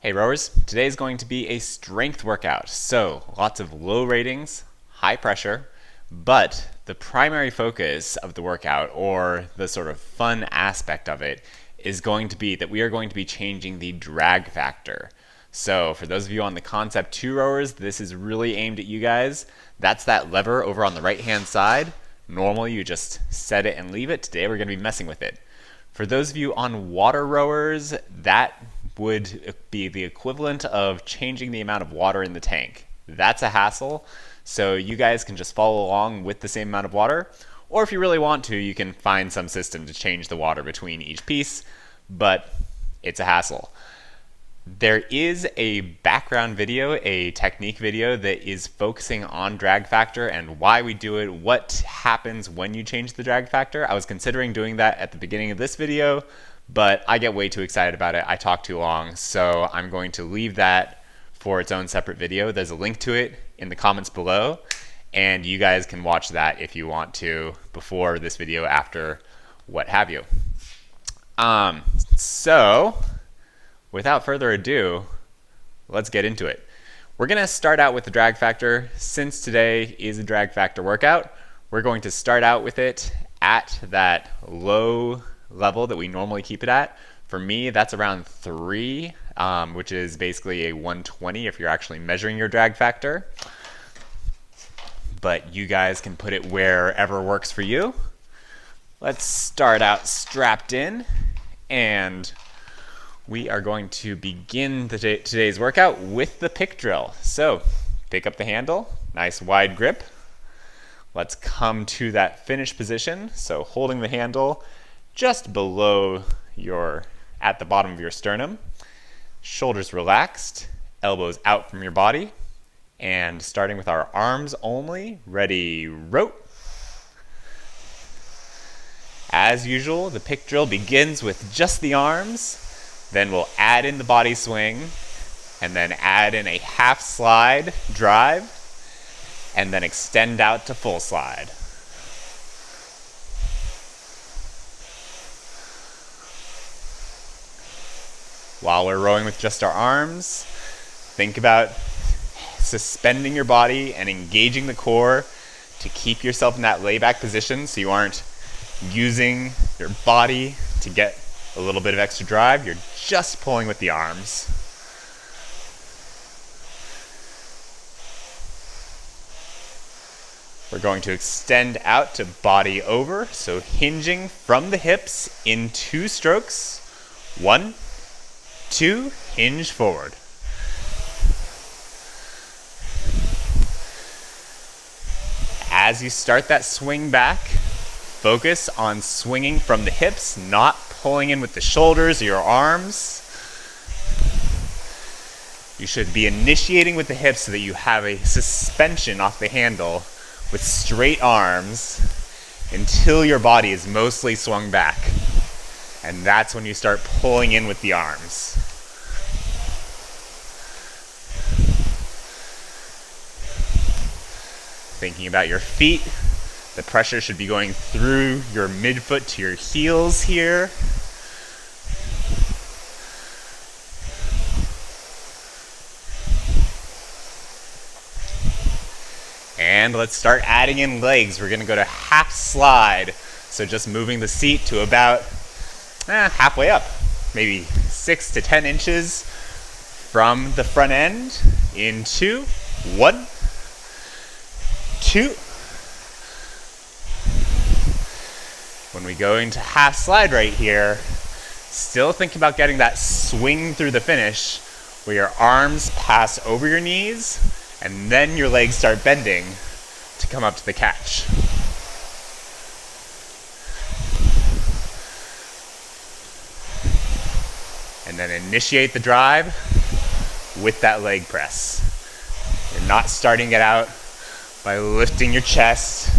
Hey rowers, today is going to be a strength workout. So lots of low ratings, high pressure, but the primary focus of the workout, or the sort of fun aspect of it, is going to be that we are going to be changing the drag factor. So for those of you on the Concept 2 rowers, this is really aimed at you guys. That's that lever over on the right hand side. Normally you just set it and leave it. Today we're going to be messing with it. For those of you on water rowers, that would be the equivalent of changing the amount of water in the tank. That's a hassle, so you guys can just follow along with the same amount of water, or if you really want to, you can find some system to change the water between each piece, but it's a hassle. There is a background video, a technique video that is focusing on drag factor and why we do it, what happens when you change the drag factor. I was considering doing that at the beginning of this video, but I get way too excited about it. I talk too long, so I'm going to leave that for its own separate video. There's a link to it in the comments below, and you guys can watch that if you want to, before this video, after, what have you. So without further ado, let's get into it. We're going to start out with the drag factor. Since today is a drag factor workout, we're going to start out with it at that low level that we normally keep it at. For me, that's around 3, which is basically a 120 if you're actually measuring your drag factor. But you guys can put it wherever works for you. Let's start out strapped in, and we are going to begin today's workout with the pick drill. So pick up the handle, nice wide grip. Let's come to that finish position. So holding the handle just below at the bottom of your sternum, shoulders relaxed, elbows out from your body, and starting with our arms only, ready, row. As usual, the pick drill begins with just the arms, then we'll add in the body swing, and then add in a half slide drive, and then extend out to full slide. While we're rowing with just our arms, think about suspending your body and engaging the core to keep yourself in that layback position so you aren't using your body to get a little bit of extra drive. You're just pulling with the arms. We're going to extend out to body over, so hinging from the hips in 2 strokes. 1, 2, hinge forward. As you start that swing back, focus on swinging from the hips, not pulling in with the shoulders or your arms. You should be initiating with the hips so that you have a suspension off the handle with straight arms until your body is mostly swung back. And that's when you start pulling in with the arms. Thinking about your feet, the pressure should be going through your midfoot to your heels here. And let's start adding in legs. We're going to go to half slide. So just moving the seat to about halfway up, maybe 6 to 10 inches from the front end. In 2, 1, 2. When we go into half slide right here, still think about getting that swing through the finish where your arms pass over your knees and then your legs start bending to come up to the catch. And then initiate the drive with that leg press. You're not starting it out by lifting your chest.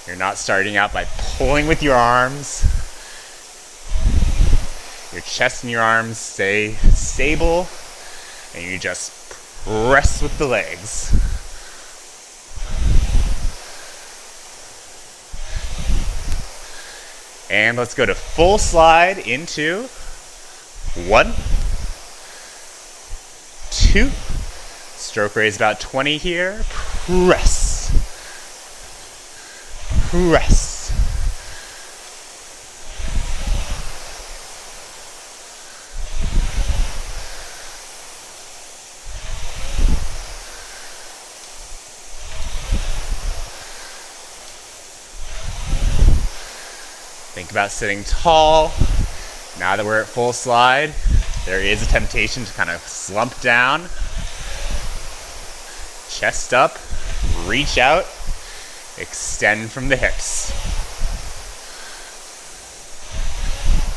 You're not starting out by pulling with your arms. Your chest and your arms stay stable, and you just press with the legs. And let's go to full slide into 1, 2. Stroke raise about 20 here. Press. Press. Think about sitting tall. Now that we're at full slide, there is a temptation to kind of slump down. Chest up, reach out, extend from the hips.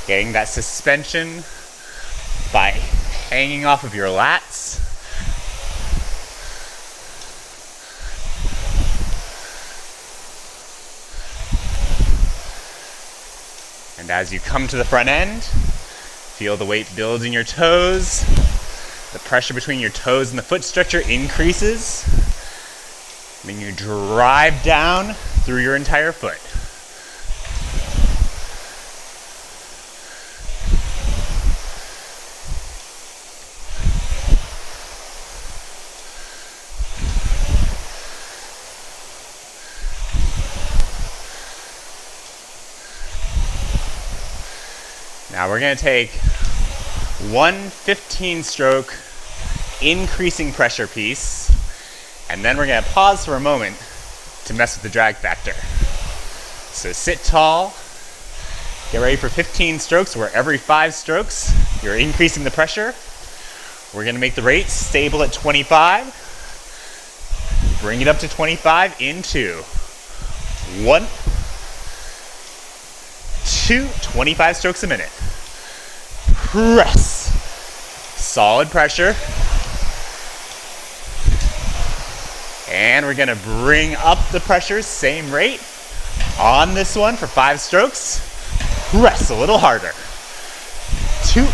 Getting that suspension by hanging off of your lats. And as you come to the front end, feel the weight build in your toes. The pressure between your toes and the foot stretcher increases. And then you drive down through your entire foot. Now we're going to take one 15-stroke increasing pressure piece, and then we're going to pause for a moment to mess with the drag factor. So sit tall, get ready for 15 strokes where every 5 strokes you're increasing the pressure. We're going to make the rate stable at 25. Bring it up to 25 in 2. 1, 2, 25 strokes a minute. Press. Solid pressure. And we're gonna bring up the pressure, same rate. On this one for 5 strokes. Press a little harder. 2,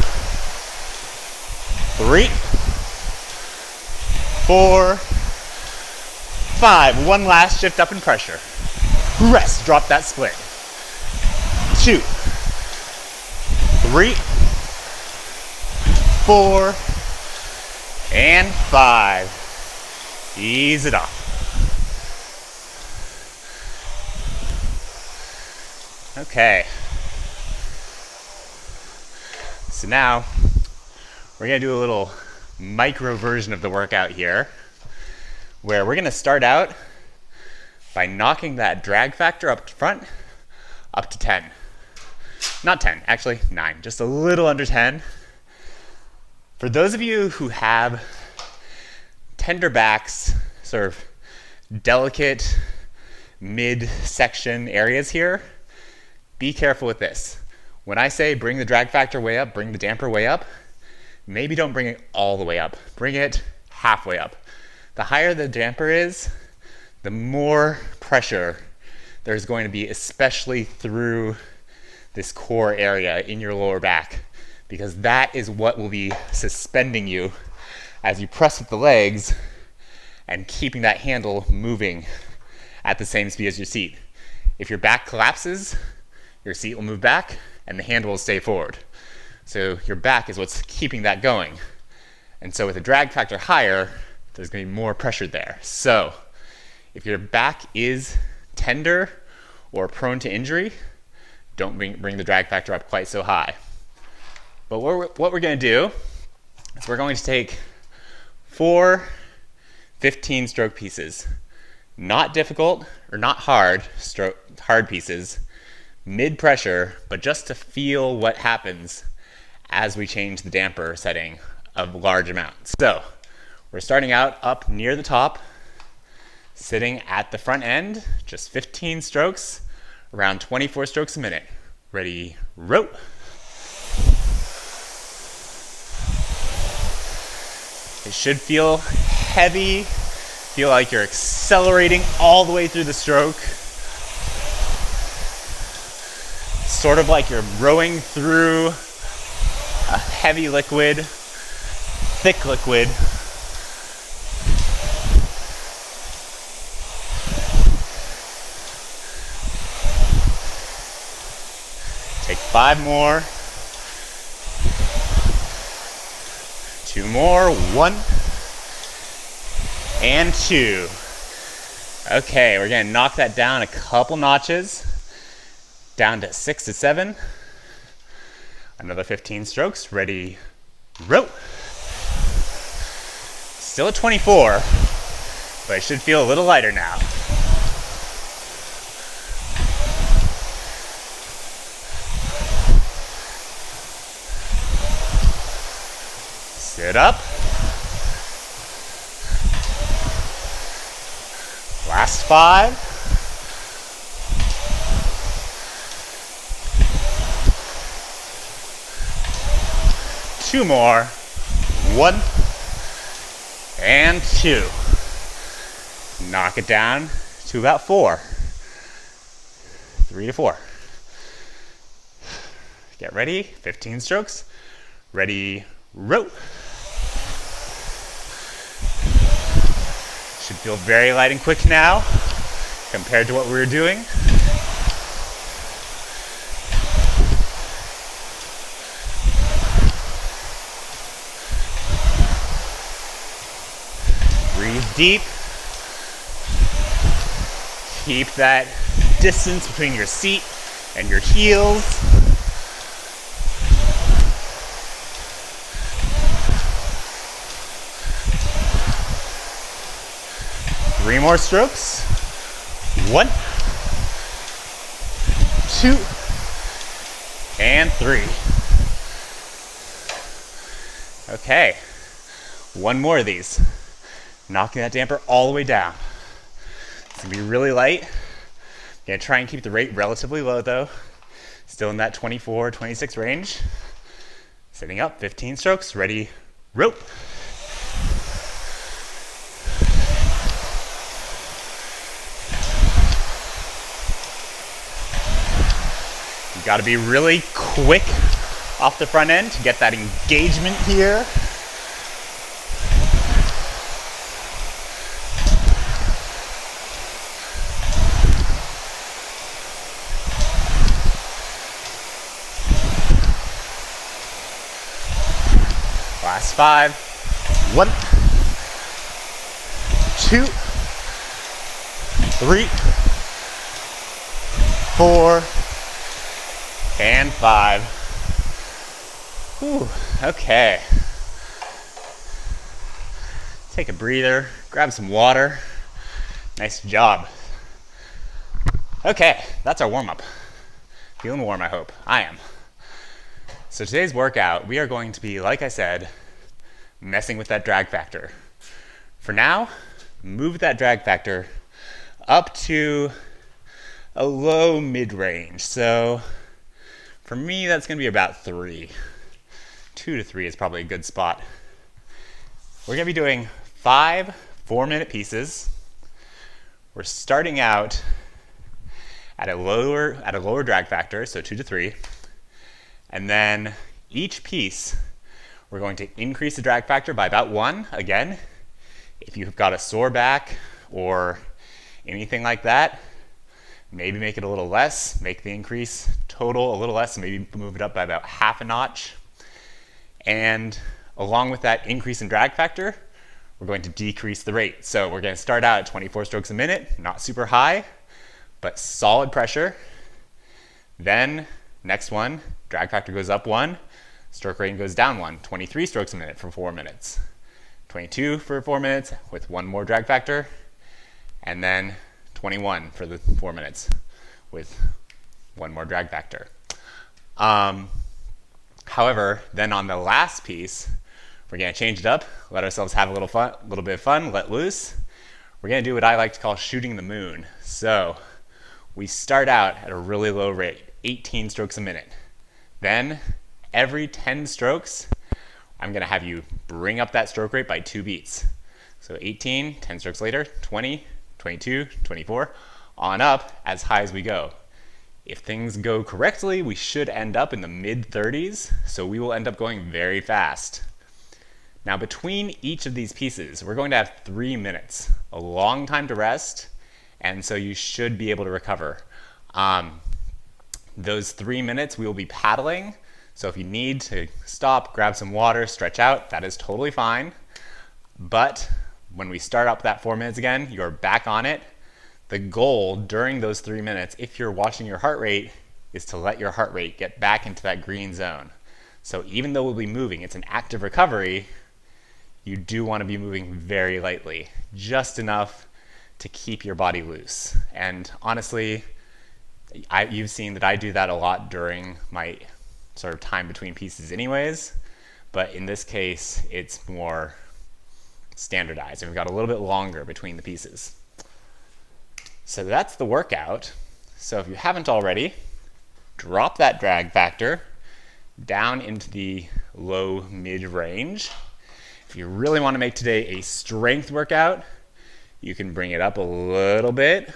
3, 4, 5. One last shift up in pressure. Press, drop that split. 2, 3, 4, and 5. Ease it off. Okay. So now we're going to do a little micro version of the workout here, where we're going to start out by knocking that drag factor up front up to 10. Not 10, actually 9, just a little under 10. For those of you who have tender backs, sort of delicate mid-section areas here, be careful with this. When I say bring the drag factor way up, bring the damper way up, maybe don't bring it all the way up. Bring it halfway up. The higher the damper is, the more pressure there's going to be, especially through this core area in your lower back, because that is what will be suspending you as you press with the legs and keeping that handle moving at the same speed as your seat. If your back collapses, your seat will move back and the handle will stay forward. So your back is what's keeping that going. And so with a drag factor higher, there's going to be more pressure there. So if your back is tender or prone to injury, don't bring the drag factor up quite so high. But what we're going to do is we're going to take 4 15-stroke pieces. Not difficult or not hard pieces, mid-pressure, but just to feel what happens as we change the damper setting of large amounts. So we're starting out up near the top, sitting at the front end, just 15 strokes, around 24 strokes a minute. Ready, row. It should feel heavy, feel like you're accelerating all the way through the stroke. Sort of like you're rowing through a heavy liquid, thick liquid. Take 5 more. 2 more. 1, and 2. Okay, we're gonna knock that down a couple notches, down to 6 to 7. Another 15 strokes, ready, row. Still at 24, but it should feel a little lighter now. Sit up. Last 5. Two more. 1 and 2. Knock it down to about 4. 3 to 4. Get ready. 15 strokes. Ready, row. Should feel very light and quick now compared to what we were doing. Breathe deep. Keep that distance between your seat and your heels. Three more strokes. 1, 2, and 3. Okay, one more of these. Knocking that damper all the way down. It's gonna be really light. Gonna try and keep the rate relatively low though. Still in that 24, 26 range. Sitting up, 15 strokes, ready, row. You gotta be really quick off the front end to get that engagement here. Last 5. 1, 2, 3, 4, and 5. Whew, okay. Take a breather, grab some water. Nice job. Okay, that's our warm-up. Feeling warm, I hope. I am. So today's workout, we are going to be, like I said, messing with that drag factor. For now, move that drag factor up to a low mid-range. So for me, that's gonna be about 3. 2 to 3 is probably a good spot. We're gonna be doing 5 4-minute pieces. We're starting out at a lower drag factor, so 2 to 3. And then each piece, we're going to increase the drag factor by about 1. Again, if you've got a sore back or anything like that, maybe make it a little less, make the increase total a little less, maybe move it up by about half a notch. And along with that increase in drag factor, we're going to decrease the rate. So we're going to start out at 24 strokes a minute, not super high, but solid pressure. Then next one, drag factor goes up 1, stroke rate goes down 1, 23 strokes a minute for 4 minutes. 22 for 4 minutes with 1 more drag factor, and then 21 for the 4 minutes with 1 more drag factor. However, then on the last piece, we're gonna change it up, let ourselves have a little bit of fun, let loose. We're gonna do what I like to call shooting the moon. So we start out at a really low rate, 18 strokes a minute. Then every 10 strokes, I'm gonna have you bring up that stroke rate by 2 beats. So 18, 10 strokes later, 20, 22, 24, on up as high as we go. If things go correctly, we should end up in the mid-30s, so we will end up going very fast. Now between each of these pieces, we're going to have 3 minutes, a long time to rest, and so you should be able to recover. Those 3 minutes we will be paddling, so if you need to stop, grab some water, stretch out, that is totally fine. But when we start up that 4 minutes again, you're back on it. The goal during those 3 minutes, if you're watching your heart rate, is to let your heart rate get back into that green zone. So even though we'll be moving, it's an active recovery, you do want to be moving very lightly, just enough to keep your body loose. And honestly, you've seen that I do that a lot during my sort of time between pieces anyways, but in this case, it's more standardized, and we've got a little bit longer between the pieces. So that's the workout. So if you haven't already, drop that drag factor down into the low mid-range. If you really want to make today a strength workout, you can bring it up a little bit.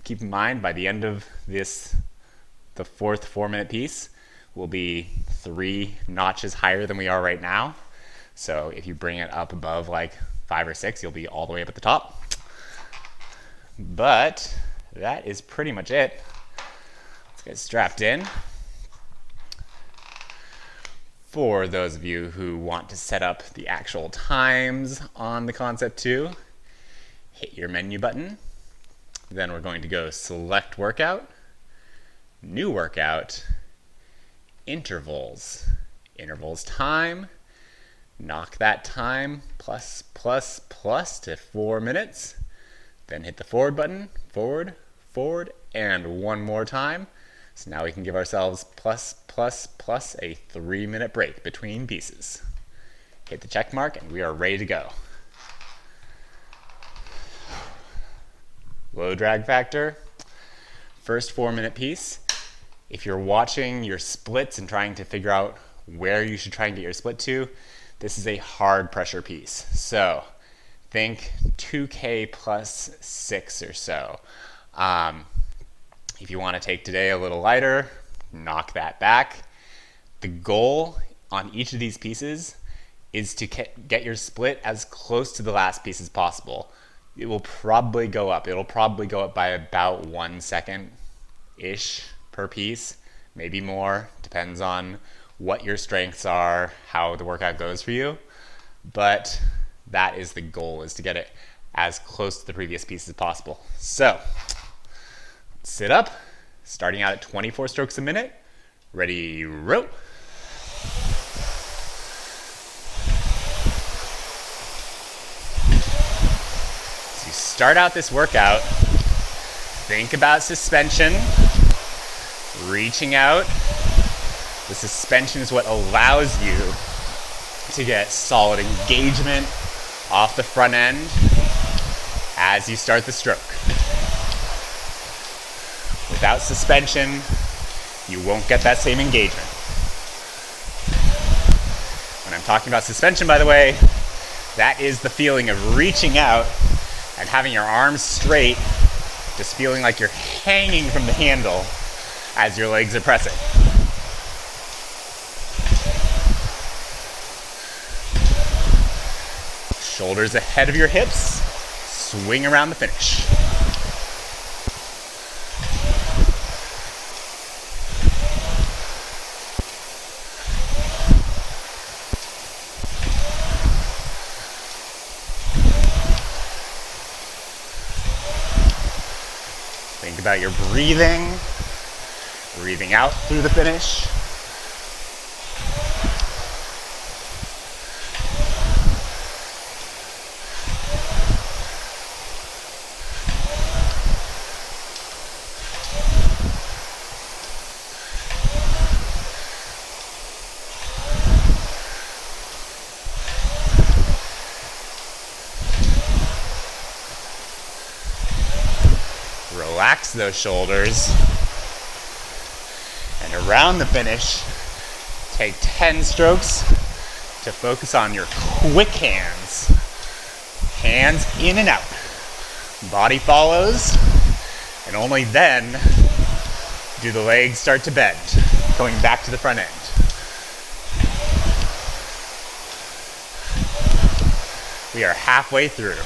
Keep in mind, by the end of this, the fourth 4-minute piece will be 3 notches higher than we are right now. So if you bring it up above like 5 or 6, you'll be all the way up at the top. But that is pretty much it. Let's get strapped in. For those of you who want to set up the actual times on the Concept 2, hit your menu button. Then we're going to go Select Workout, New Workout, Intervals. Intervals time. Knock that time plus to 4 minutes. Then hit the forward button, forward, and one more time. So now we can give ourselves plus a 3-minute break between pieces. Hit the check mark and we are ready to go. Low drag factor. First 4-minute piece. If you're watching your splits and trying to figure out where you should try and get your split to, this is a hard pressure piece. So think 2K plus 6 or so. If you want to take today a little lighter, knock that back. The goal on each of these pieces is to get your split as close to the last piece as possible. It will probably go up. It'll probably go up by about 1 second-ish per piece, maybe more. Depends on what your strengths are, how the workout goes for you. But that is the goal, is to get it as close to the previous piece as possible. So, sit up, starting out at 24 strokes a minute. Ready, row. So you start out this workout, think about suspension, reaching out. The suspension is what allows you to get solid engagement off the front end as you start the stroke. Without suspension, you won't get that same engagement. When I'm talking about suspension, by the way, that is the feeling of reaching out and having your arms straight, just feeling like you're hanging from the handle as your legs are pressing. Shoulders ahead of your hips, swing around the finish. Think about your breathing, breathing out through the finish. Relax those shoulders. And around the finish, take 10 strokes to focus on your quick hands. Hands in and out. Body follows, and only then do the legs start to bend, going back to the front end. We are halfway through.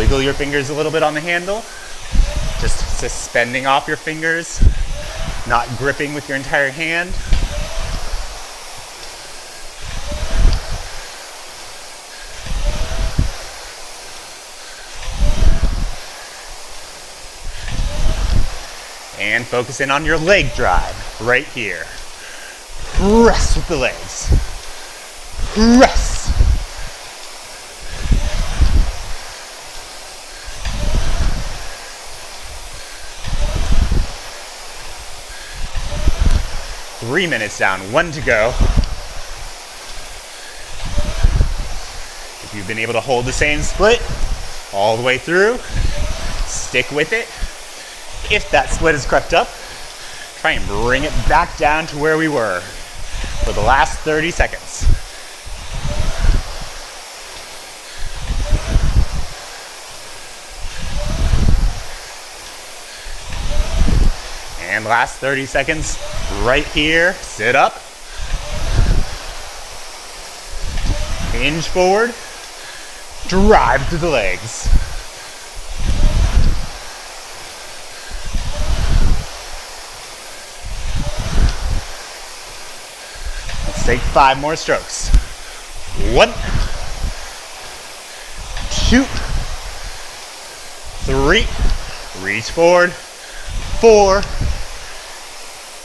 wiggle your fingers a little bit on the handle, just suspending off your fingers, not gripping with your entire hand. And focus in on your leg drive right here. Press with the legs. Press. Three minutes down, 1 to go. If you've been able to hold the same split all the way through, stick with it. If that split has crept up, try and bring it back down to where we were for the last 30 seconds. And last 30 seconds, right here, sit up, hinge forward, drive through the legs. Let's take 5 more strokes. 1, 2, 3, reach forward, 4,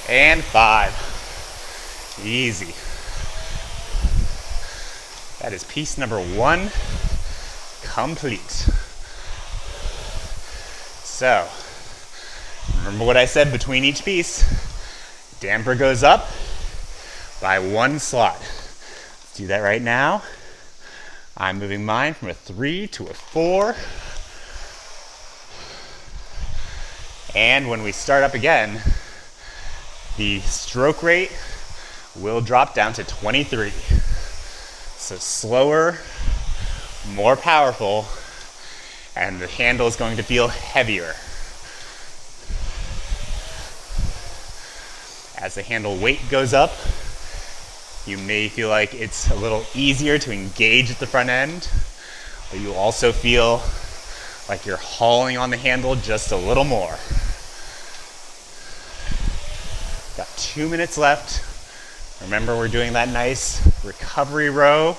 and 5. Easy. That is piece number 1 complete. So, remember what I said between each piece. Damper goes up by 1 slot. Let's do that right now. I'm moving mine from a 3 to a 4. And when we start up again, the stroke rate will drop down to 23. So slower, more powerful, and the handle is going to feel heavier. As the handle weight goes up, you may feel like it's a little easier to engage at the front end, but you also feel like you're hauling on the handle just a little more. Got 2 minutes left. Remember, we're doing that nice recovery row.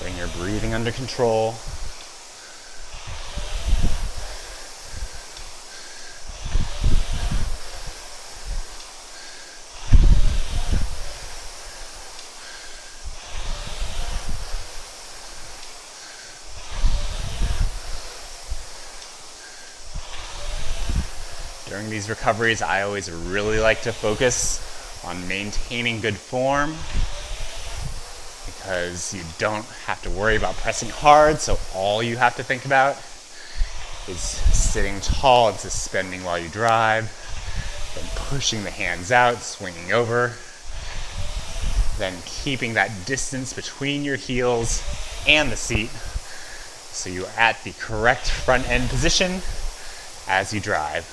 Bring your breathing under control. During these recoveries, I always really like to focus on maintaining good form because you don't have to worry about pressing hard, so all you have to think about is sitting tall and suspending while you drive, then pushing the hands out, swinging over, then keeping that distance between your heels and the seat so you're at the correct front end position as you drive.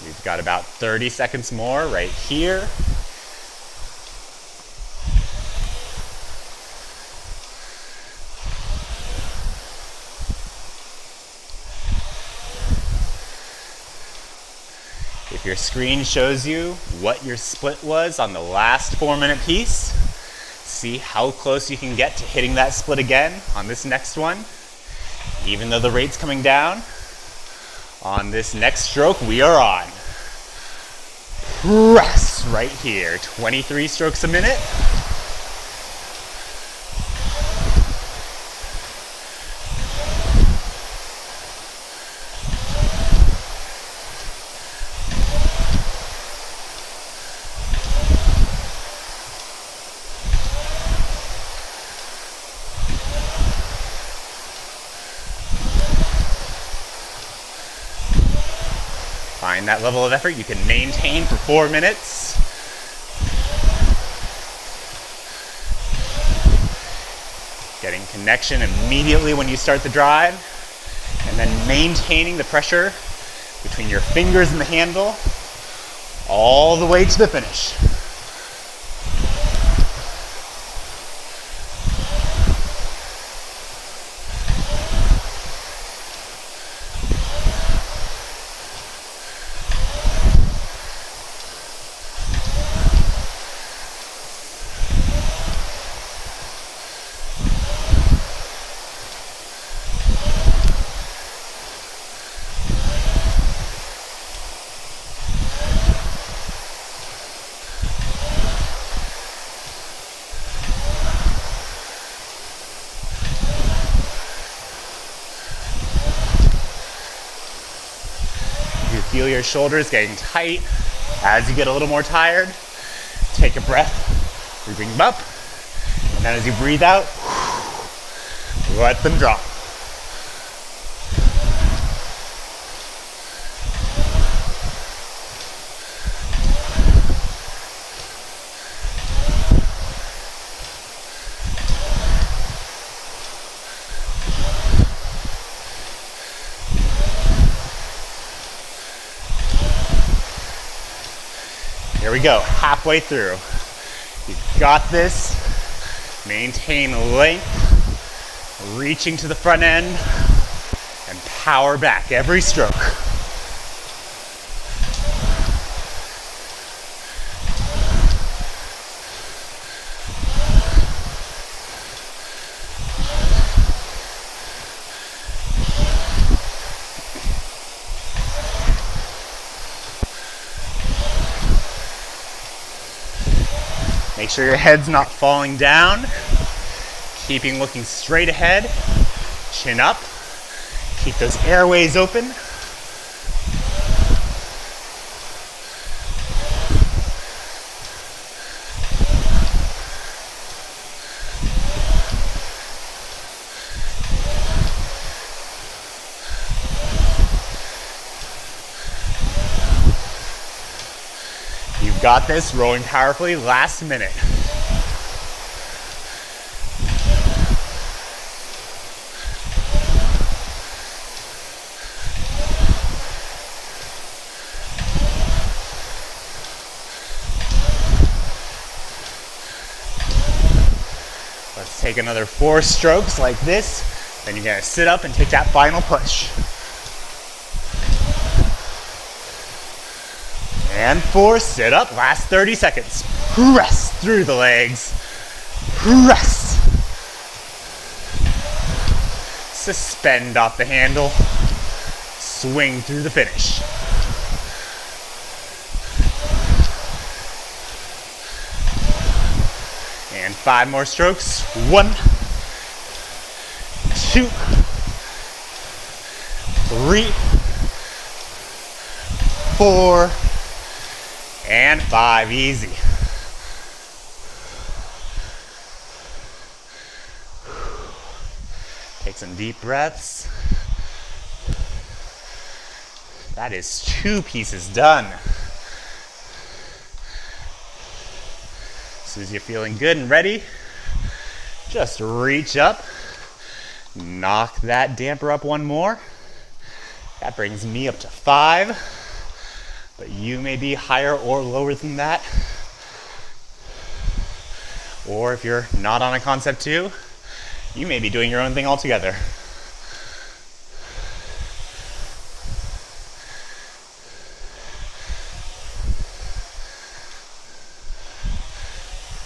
We've got about 30 seconds more right here. If your screen shows you what your split was on the last 4-minute piece, see how close you can get to hitting that split again on this next one. Even though the rate's coming down, on this next stroke we are on. Press right here, 23 strokes a minute. Find that level of effort you can maintain for 4 minutes. Getting connection immediately when you start the drive, and then maintaining the pressure between your fingers and the handle all the way to the finish. Feel your shoulders getting tight as you get a little more tired. Take a breath, you bring them up, and then as you breathe out, let them drop. Here we go, halfway through. You've got this. Maintain length, reaching to the front end, and power back every stroke. Make sure your head's not falling down. Keeping looking straight ahead. Chin up. Keep those airways open. You've got this, rolling powerfully, last minute. Let's take another 4 strokes like this. Then you're gonna sit up and take that final push. And 4, sit up, last 30 seconds. Press through the legs. Press. Suspend off the handle. Swing through the finish. And 5 more strokes. 1, 2, 3, 4, and 5, easy. Take some deep breaths. That is 2 pieces done. As soon as you're feeling good and ready, just reach up, knock that damper up 1 more. That brings me up to 5. But you may be higher or lower than that. Or if you're not on a concept 2, you may be doing your own thing altogether.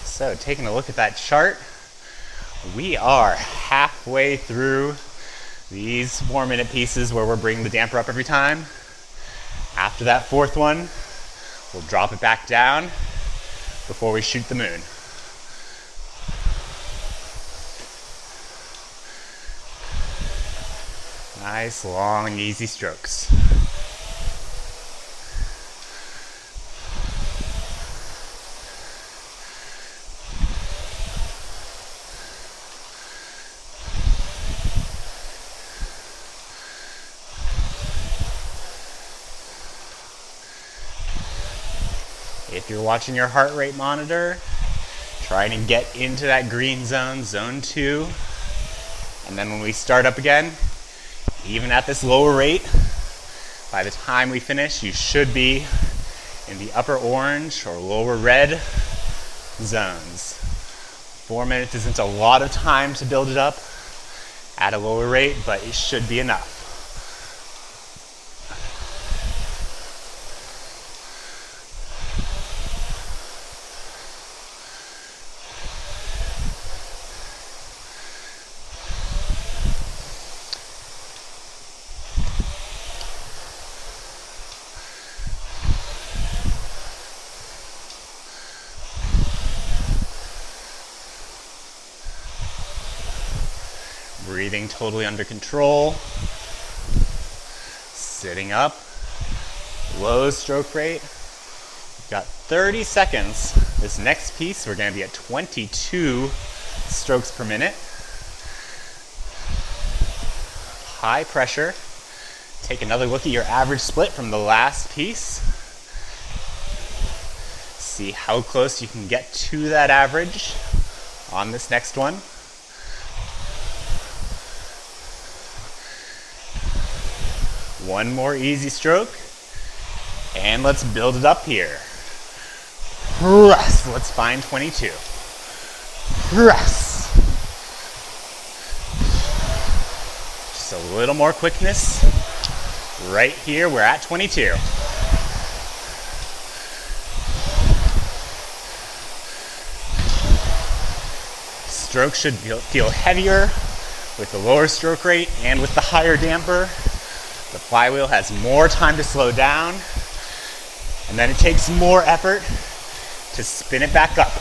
So taking a look at that chart, we are halfway through these 4-minute pieces where we're bringing the damper up every time. After that 4th one, we'll drop it back down before we shoot the moon. Nice, long, easy strokes. If you're watching your heart rate monitor, try to get into that green zone, zone 2. And then when we start up again, even at this lower rate, by the time we finish, you should be in the upper orange or lower red zones. 4 minutes isn't a lot of time to build it up at a lower rate, but it should be enough. Breathing totally under control. Sitting up. Low stroke rate. We've got 30 seconds. This next piece, we're going to be at 22 strokes per minute. High pressure. Take another look at your average split from the last piece. See how close you can get to that average on this next one. One more easy stroke, and let's build it up here. Press, let's find 22. Press. Just a little more quickness. Right here, we're at 22. Stroke should feel heavier with the lower stroke rate and with the higher damper. The flywheel has more time to slow down, and then it takes more effort to spin it back up.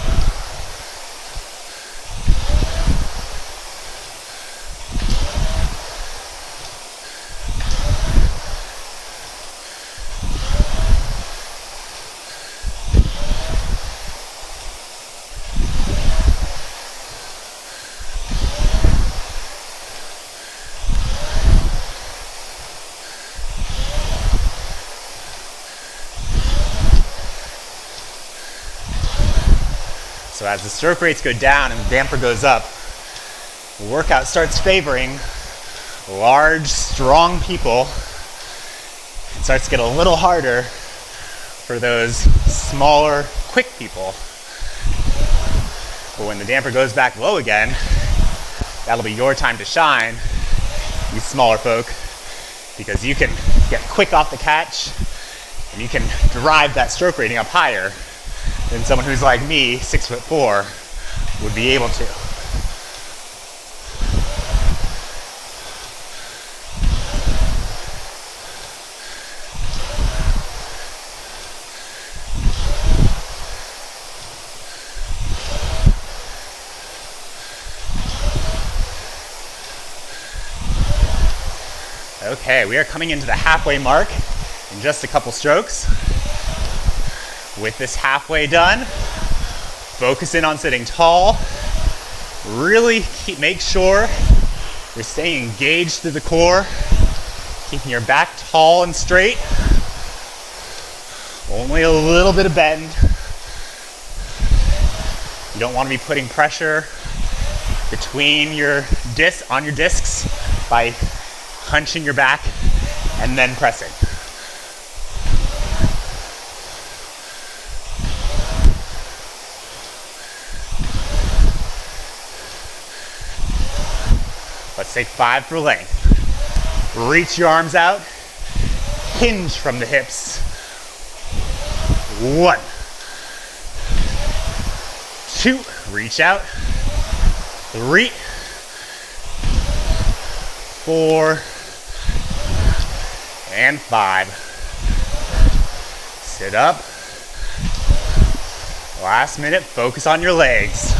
So as the stroke rates go down and the damper goes up, the workout starts favoring large, strong people. It starts to get a little harder for those smaller, quick people. But when the damper goes back low again, that'll be your time to shine, you smaller folk, because you can get quick off the catch and you can drive that stroke rating up higher than someone who's like me, 6'4", would be able to. Okay, we are coming into the halfway mark in just a couple strokes. With this halfway done, focus in on sitting tall. Really make sure you're staying engaged through the core, keeping your back tall and straight. Only a little bit of bend. You don't want to be putting pressure between your on your discs by hunching your back and then pressing. Let's take 5 for length. Reach your arms out. Hinge from the hips. 1, 2, reach out. 3, 4, and 5. Sit up. Last minute, focus on your legs.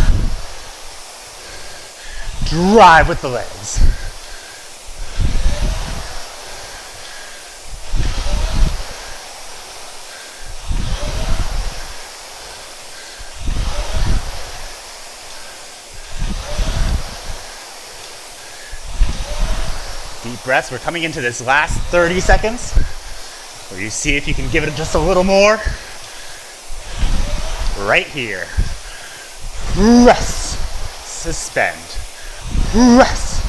Drive with the legs. Deep breaths. We're coming into this last 30 seconds where you see if you can give it just a little more. right here. Rest. Suspend. Rest.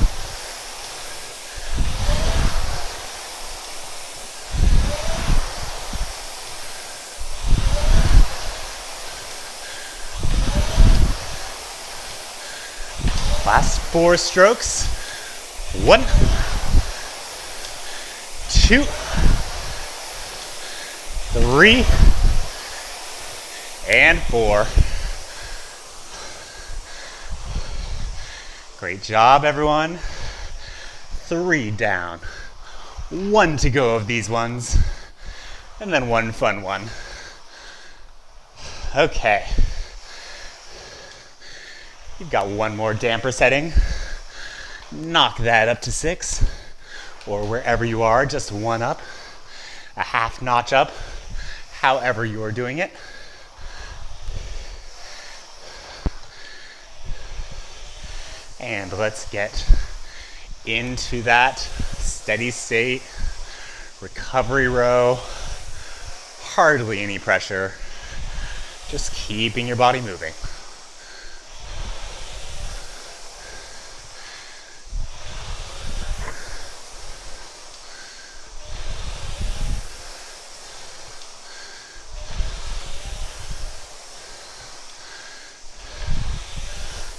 Last 4 strokes. 1, 2, 3, and 4. Great job, everyone. 3 down. 1 to go of these ones. And then 1 fun one. Okay. You've got 1 more damper setting. Knock that up to 6. Or wherever you are, just 1 up. A half notch up. However you are doing it. And let's get into that steady state recovery row. Hardly any pressure. Just keeping your body moving.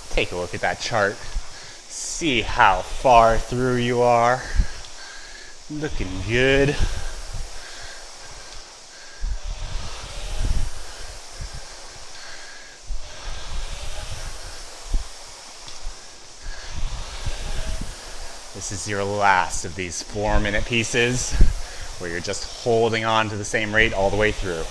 Take a look at that chart. See how far through you are. Looking good. This is your last of these 4-minute pieces where you're just holding on to the same rate all the way through.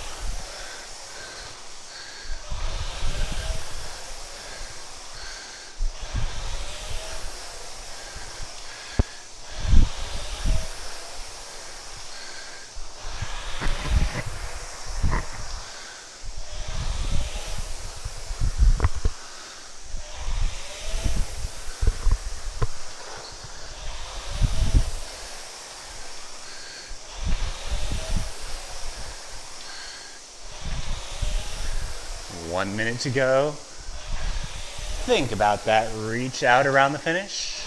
One minute to go. Think about that reach out around the finish.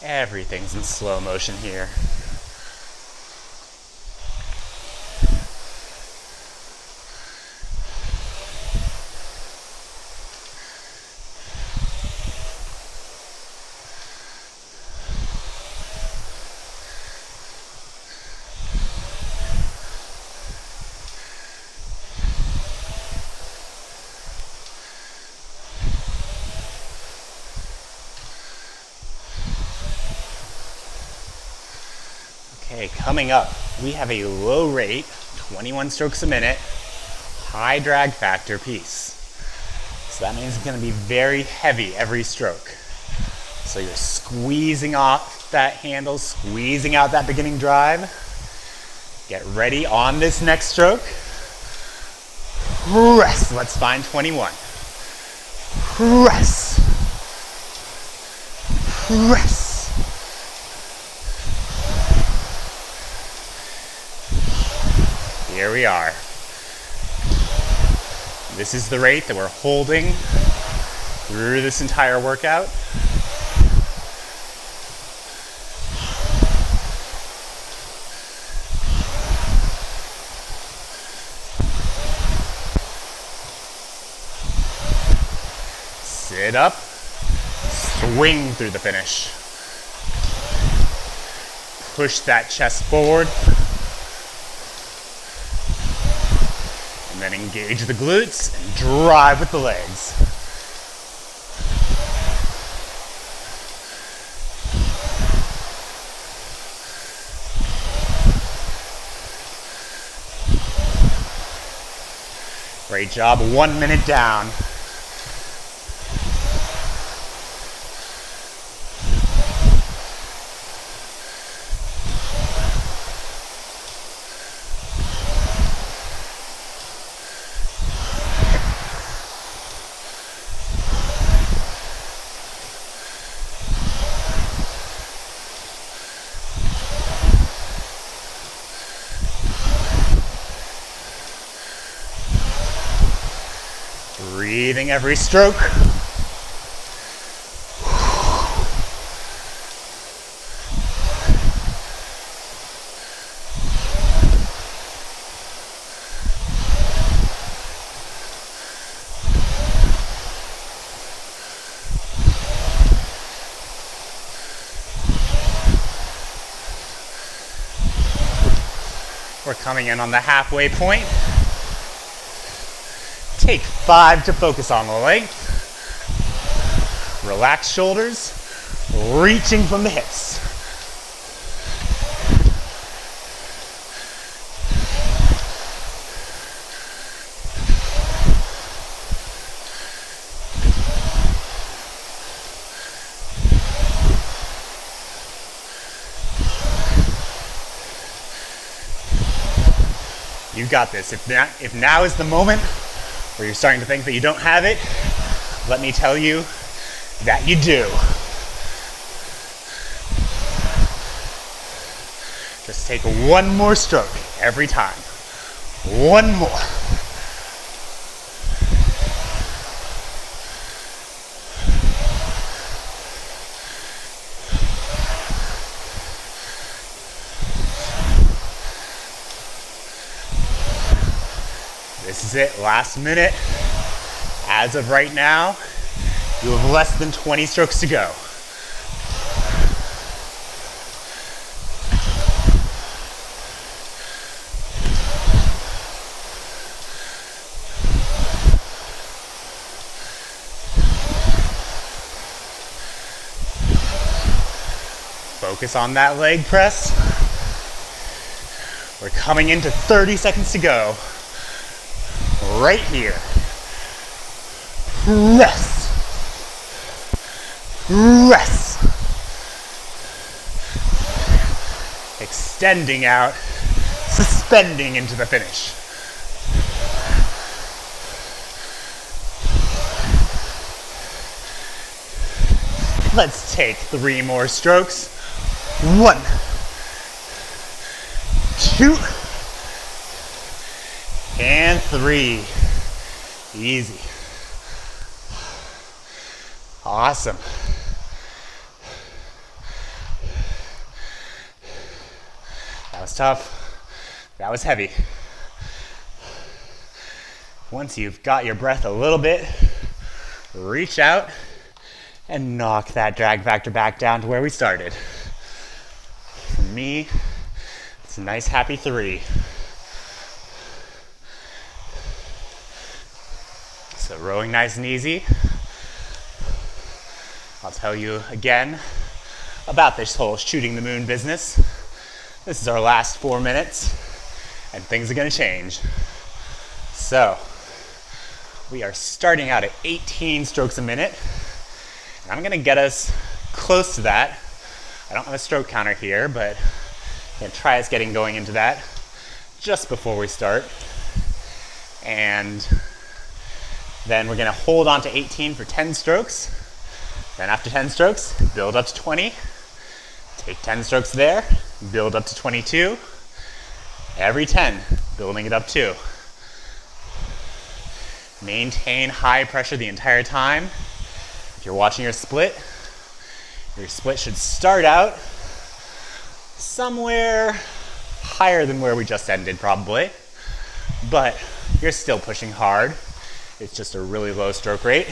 Everything's in slow motion here. Okay, coming up, we have a low rate, 21 strokes a minute, high drag factor piece. So that means it's going to be very heavy every stroke. So you're squeezing off that handle, squeezing out that beginning drive. Get ready on this next stroke. Rest. Let's find 21. Rest. Rest. Here we are. This is the rate that we're holding through this entire workout. Sit up, swing through the finish. Push that chest forward. And then engage the glutes and drive with the legs. Great job, 1 minute down. Breathing every stroke. We're coming in on the halfway point. Take 5 to focus on the length. Relax shoulders, reaching from the hips. You got this. If now is the moment where you're starting to think that you don't have it, let me tell you that you do. Just take one more stroke every time. One more. This is it, last minute. As of right now, you have less than 20 strokes to go. Focus on that leg press. We're coming into 30 seconds to go. Right here. Press. Press. Extending out, suspending into the finish. Let's take 3 more strokes. 1, 2, and 3. Easy. Awesome. That was tough. That was heavy. Once you've got your breath a little bit, reach out and knock that drag factor back down to where we started. For me, it's a nice happy 3. So rowing nice and easy. I'll tell you again about this whole shooting the moon business. This is our last 4 minutes and things are gonna change. So we are starting out at 18 strokes a minute. And I'm gonna get us close to that. I don't have a stroke counter here, but I'm gonna try us getting going into that just before we start. And then we're gonna hold on to 18 for 10 strokes. Then after 10 strokes, build up to 20. Take 10 strokes there, build up to 22. Every 10, building it up too. Maintain high pressure the entire time. If you're watching your split should start out somewhere higher than where we just ended probably, but you're still pushing hard. It's just a really low stroke rate.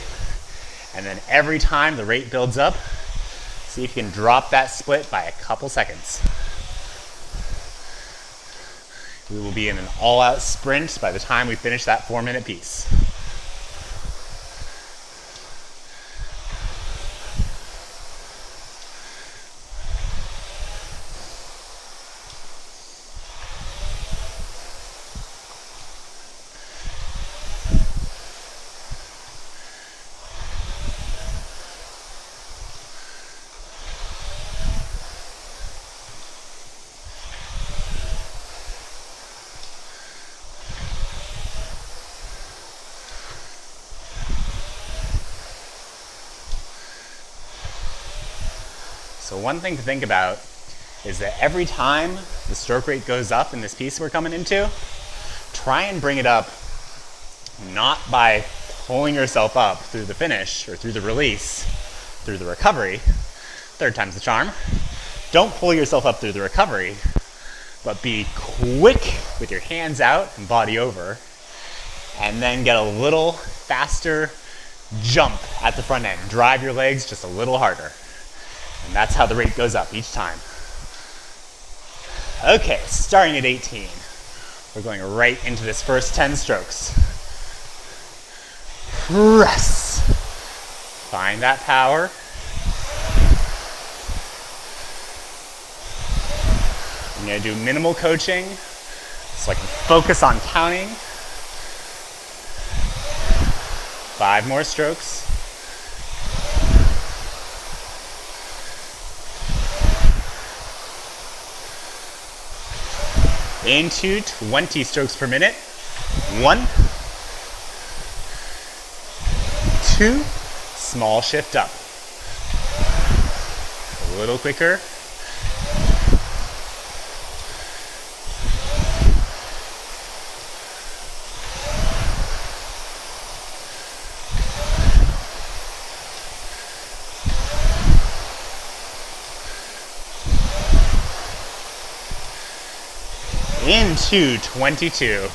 And then every time the rate builds up, see if you can drop that split by a couple seconds. We will be in an all-out sprint by the time we finish that 4-minute piece. So one thing to think about is that every time the stroke rate goes up in this piece we're coming into, try and bring it up not by pulling yourself up through the finish or through the release, through the recovery. Third time's the charm. Don't pull yourself up through the recovery, but be quick with your hands out and body over, and then get a little faster jump at the front end. Drive your legs just a little harder. And that's how the rate goes up each time. Okay, starting at 18. We're going right into this first 10 strokes. Press. Find that power. I'm going to do minimal coaching so I can focus on counting. 5 more strokes. Into 20 strokes per minute. 1, 2, small shift up. A little quicker. Into 22.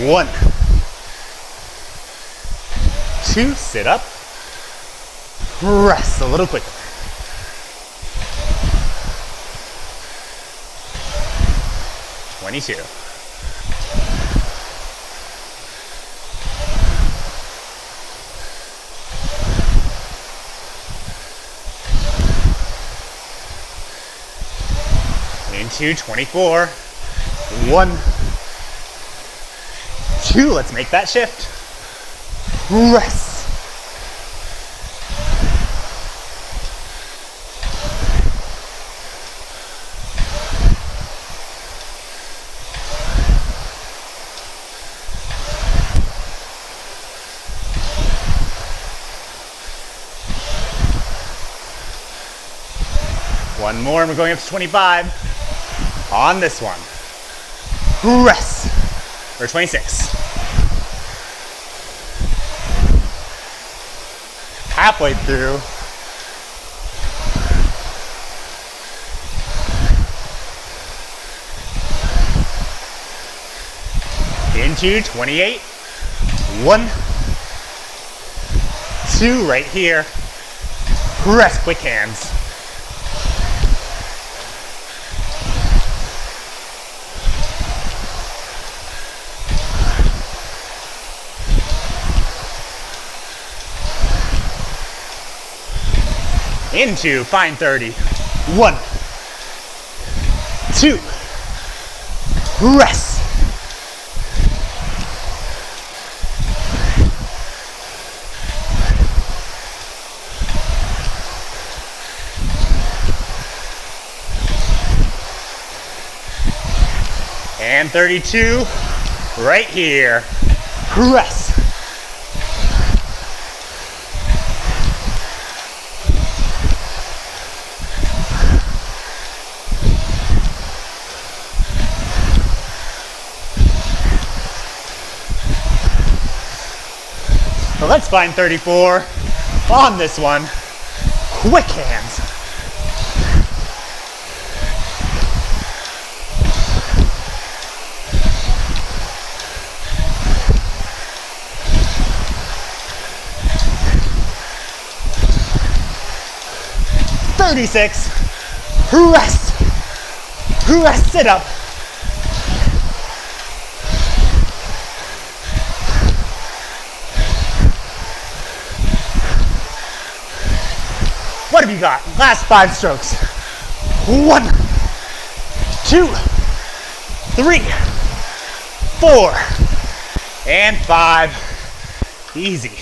1, 2, sit up. Press a little quicker. 22. Into 24. 1, 2, let's make that shift. Press. One more and we're going up to 25. On this one. Press. Or 26. Halfway through. Into 28. 1, 2, right here. Press, quick hands. Into fine 30. 1, 2, press. And 32, right here. Press. So let's find 34 on this one. Quick hands. Thirty-six. Press. Press. Sit up. What have you got? Last 5 strokes. 1, 2, 3, 4, and 5. Easy.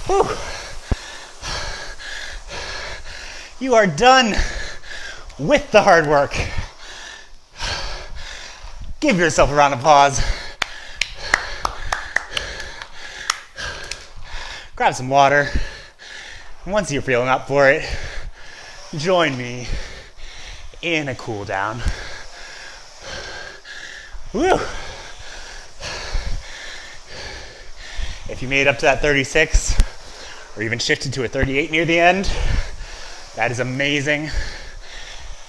Whew. You are done with the hard work. Give yourself a round of applause. Grab some water. Once you're feeling up for it, join me in a cool down. Woo! If you made it up to that 36 or even shifted to a 38 near the end, that is amazing.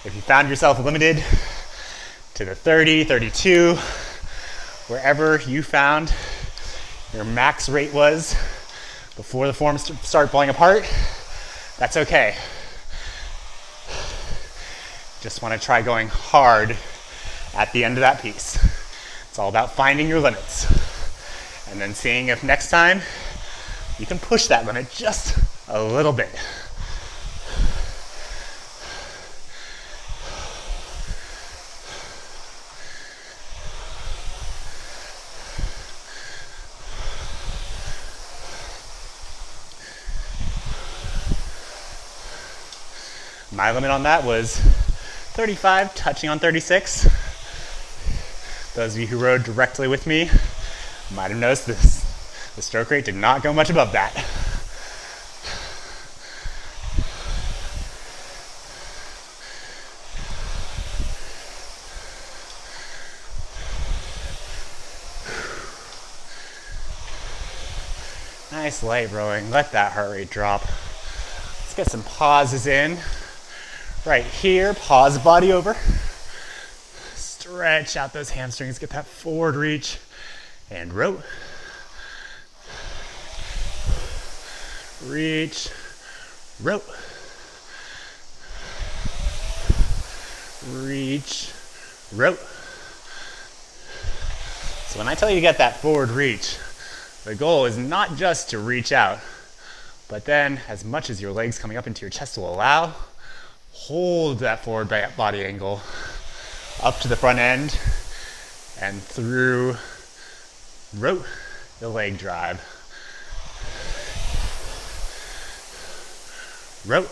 If you found yourself limited to the 30, 32, wherever you found your max rate was before the form started falling apart, that's okay. Just want to try going hard at the end of that piece. It's all about finding your limits and then seeing if next time you can push that limit just a little bit. My limit on that was 35, touching on 36. Those of you who rode directly with me might have noticed this. The stroke rate did not go much above that. Nice light rowing. Let that heart rate drop. Let's get some pauses in. Right here, pause, body over. Stretch out those hamstrings, get that forward reach, and row. Reach, row. Reach, row. So when I tell you to get that forward reach, the goal is not just to reach out, but then as much as your legs coming up into your chest will allow, hold that forward body angle up to the front end and through row the leg drive. Row.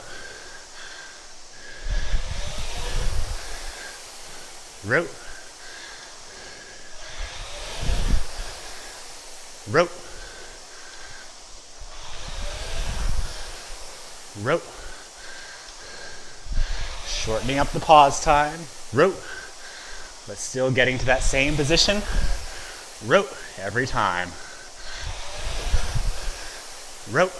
Row. Row. Row. Shortening up the pause time. Row. But still getting to that same position. Row every time. Row.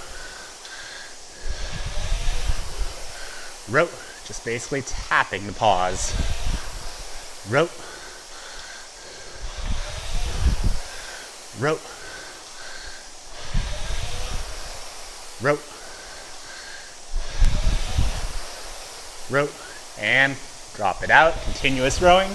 Row. Just basically tapping the pause. Row. Row. Row. Row. And drop it out. Continuous rowing.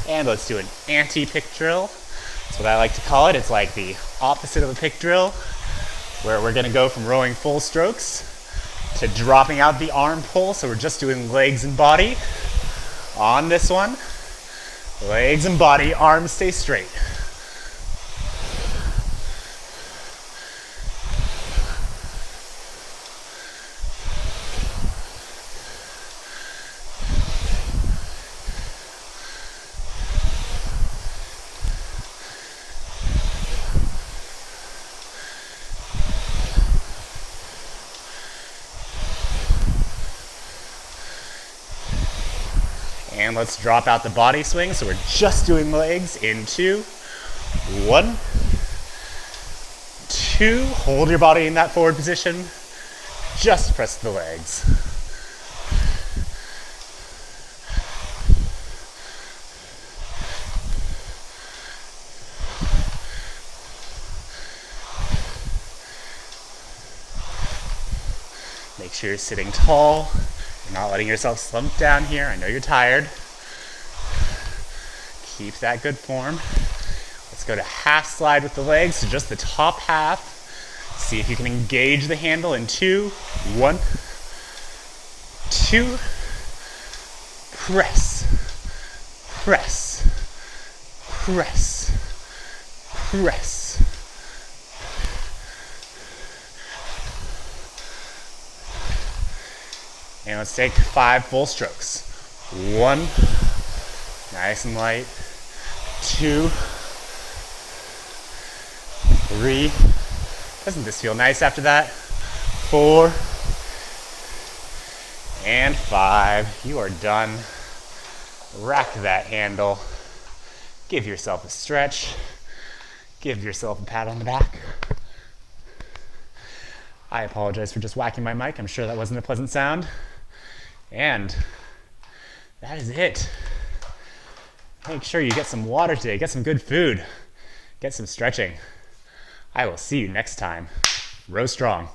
And let's do an anti-pick drill. That's what I like to call it. It's like the opposite of a pick drill, where we're gonna go from rowing full strokes to dropping out the arm pull. So we're just doing legs and body. On this one, legs and body, arms stay straight. And let's drop out the body swing. So we're just doing legs in 2, 1, 2. Hold your body in that forward position. Just press the legs. Make sure you're sitting tall. You're not letting yourself slump down here. I know you're tired. Keep that good form. Let's go to half slide with the legs, so just the top half. See if you can engage the handle in 2, 1, 2. Press, press, press, press. And let's take 5 full strokes. 1, nice and light. 2, 3. Doesn't this feel nice after that? 4. And 5. You are done. Rack that handle. Give yourself a stretch. Give yourself a pat on the back. I apologize for just whacking my mic. I'm sure that wasn't a pleasant sound. And that is it. Make sure you get some water today. Get some good food. Get some stretching. I will see you next time. Row strong.